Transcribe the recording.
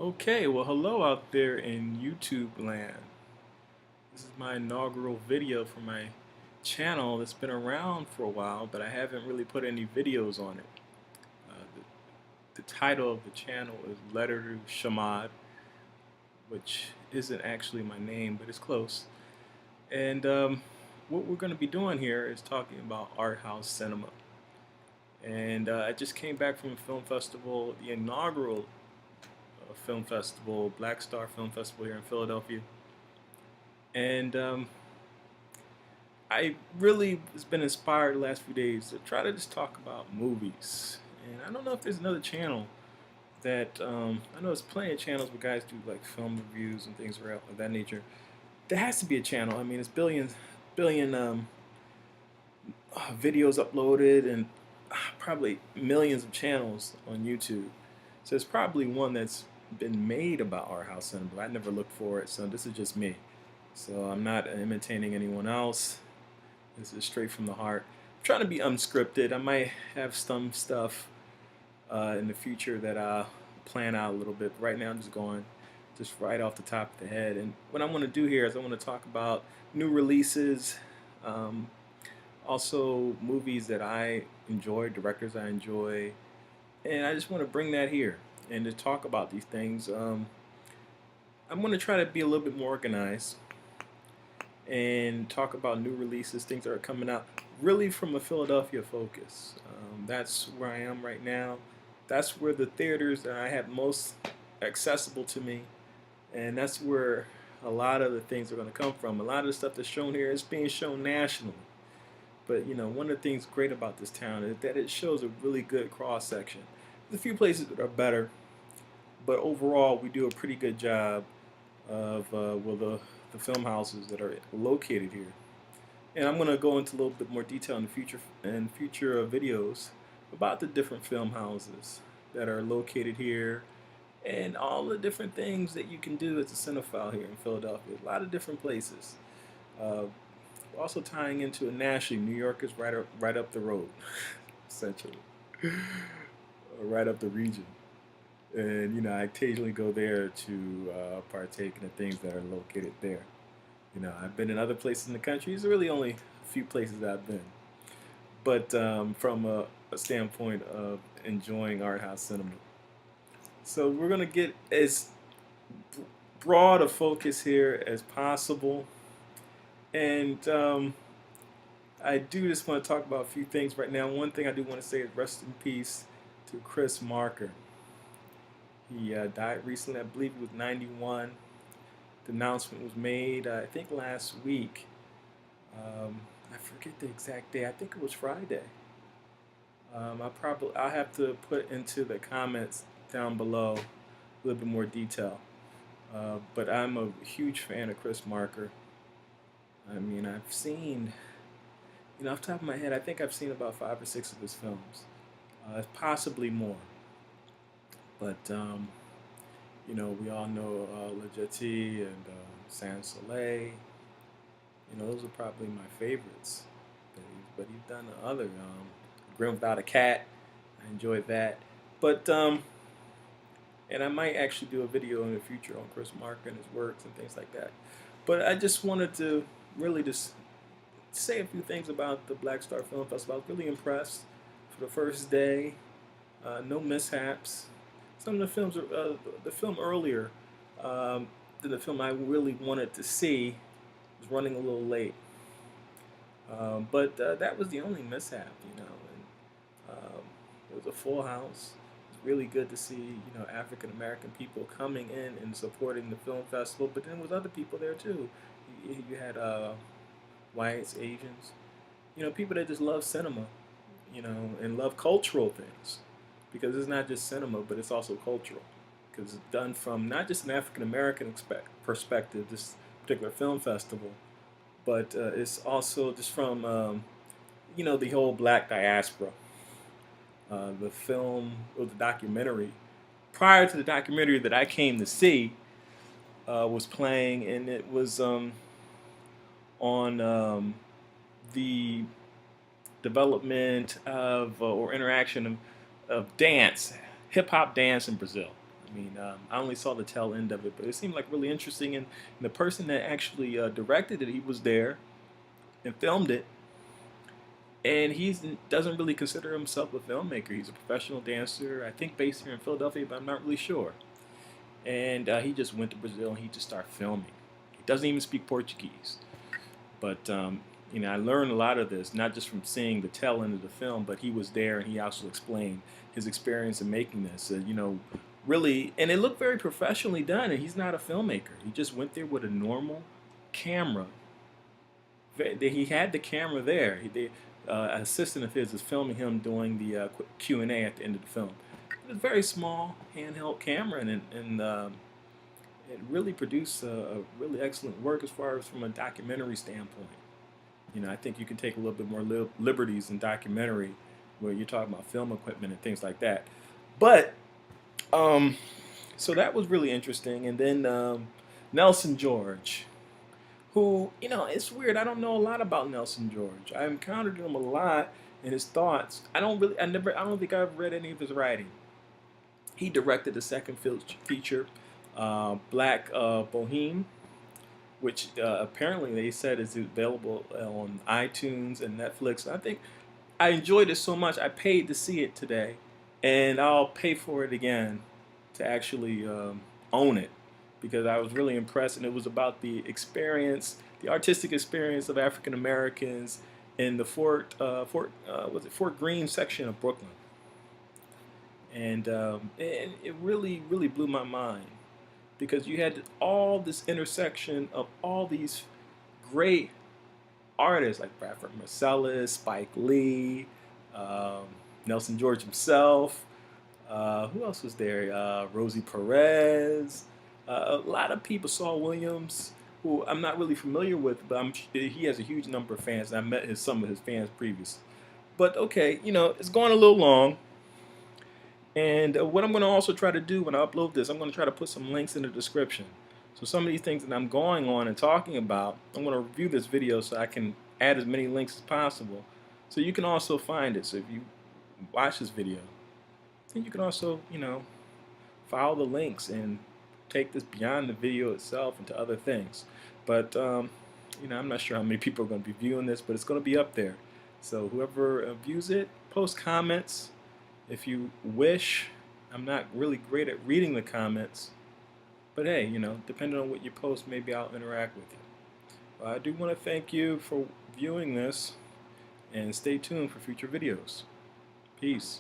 Okay, well, hello out there in YouTube land. This is my inaugural video for my channel that's been around for a while, but I haven't really put any videos on it. The title of the channel is Letter to Shamad, which isn't actually my name, but it's close. And what we're going to be doing here is talking about art house cinema. And I just came back from a film festival, the inaugural film festival, BlackStar Film Festival here in Philadelphia. And I really has been inspired the last few days to try to just talk about movies. And I don't know if there's another channel that I know there's plenty of channels where guys do like film reviews and things of that nature. There has to be a channel. I mean, it's billion videos uploaded and probably millions of channels on YouTube. So it's probably one that's been made about art house cinema. I never looked for it, so this is just me. So I'm not imitating anyone else. This is straight from the heart. I'm trying to be unscripted. I might have some stuff in the future that I'll plan out a little bit. Right now I'm just going just right off the top of the head. And what I want to do here is I want to talk about new releases, also movies that I enjoy, directors I enjoy, and I just want to bring that here and to talk about these things. I'm going to try to be a little bit more organized and talk about new releases, things that are coming out, really from a Philadelphia focus. That's where I am right now. That's where the theaters that I have most accessible to me, and that's where a lot of the things are going to come from. A lot of the stuff that's shown here is being shown nationally. But you know, one of the things great about this town is that it shows a really good cross section. There's a few places that are better, but overall we do a pretty good job of the film houses that are located here. And I'm going to go into a little bit more detail in the future videos about the different film houses that are located here and all the different things that you can do as a cinephile here in Philadelphia. A lot of different places. Also tying into it nationally, New York is right up the road, essentially, right up the region. And you know, I occasionally go there to partake in the things that are located there. You know, I've been in other places in the country. It's really only a few places I've been, but from a standpoint of enjoying art house cinema. So we're gonna get as broad a focus here as possible, and I do just want to talk about a few things right now. One thing I do want to say is rest in peace to Chris Marker. He died recently. I believe he was 91. The announcement was made, I think, last week. I forget the exact day. I think it was Friday. I'll have to put into the comments down below a little bit more detail. But I'm a huge fan of Chris Marker. I mean, I've seen, you know, off the top of my head, I think I've seen about 5 or 6 of his films, possibly more. But you know, we all know Le Jetty and Sans Soleil. You know, those are probably my favorites. But he's done other Grim Without a Cat. I enjoyed that. But and I might actually do a video in the future on Chris Marker and his works and things like that. But I just wanted to really just say a few things about the BlackStar Film Festival. I was really impressed for the first day. No mishaps. Some of the films, the film earlier than the film I really wanted to see was running a little late. But that was the only mishap, you know. And, it was a full house. It was really good to see, you know, African American people coming in and supporting the film festival. But then there was other people there too. You had whites, Asians, you know, people that just love cinema, you know, and love cultural things. Because it's not just cinema, but it's also cultural. Because it's done from not just an African American perspective, this particular film festival, but it's also just from, you know, the whole black diaspora. The film or the documentary, prior to the documentary that I came to see, was playing, and it was on the development of or interaction of dance, hip hop dance in Brazil. I mean, I only saw the tail end of it, but it seemed like really interesting. And the person that actually directed it, he was there and filmed it. And he doesn't really consider himself a filmmaker. He's a professional dancer, I think based here in Philadelphia, but I'm not really sure. And he just went to Brazil and he just started filming. He doesn't even speak Portuguese. But I learned a lot of this, not just from seeing the tail end of the film, but he was there and he also explained his experience in making this. Really, and it looked very professionally done. And he's not a filmmaker. He just went there with a normal camera. He had the camera there. An assistant of his is filming him doing the Q&A at the end of the film. It was a very small handheld camera, and it really produced a really excellent work as far as from a documentary standpoint. I think you can take a little bit more liberties in documentary where you're talking about film equipment and things like that. But so that was really interesting. And then Nelson George, who, it's weird. I don't know a lot about Nelson George. I encountered him a lot in his thoughts. I don't think I've read any of his writing. He directed the second feature, Black Boheme, which apparently they said is available on iTunes and Netflix. I think I enjoyed it so much I paid to see it today, and I'll pay for it again to actually own it because I was really impressed, and it was about the experience, the artistic experience of African Americans in the Fort Greene section of Brooklyn, and it really really blew my mind because you had all this intersection of all these great artists like Bradford Marcellus, Spike Lee, Nelson George himself. Who else was there? Rosie Perez. A lot of people. Saul Williams, who I'm not really familiar with, but he has a huge number of fans. And I met some of his fans previously. But okay, it's going a little long. And what I'm going to also try to do when I upload this, I'm going to try to put some links in the description. So some of these things that I'm going on and talking about, I'm going to review this video so I can add as many links as possible. So you can also find it. So if you watch this video, then you can also, follow the links and take this beyond the video itself into other things. But, I'm not sure how many people are going to be viewing this, but it's going to be up there. So whoever views it, post comments. If you wish. I'm not really great at reading the comments, but hey, depending on what you post, maybe I'll interact with you. I do want to thank you for viewing this, and stay tuned for future videos. Peace.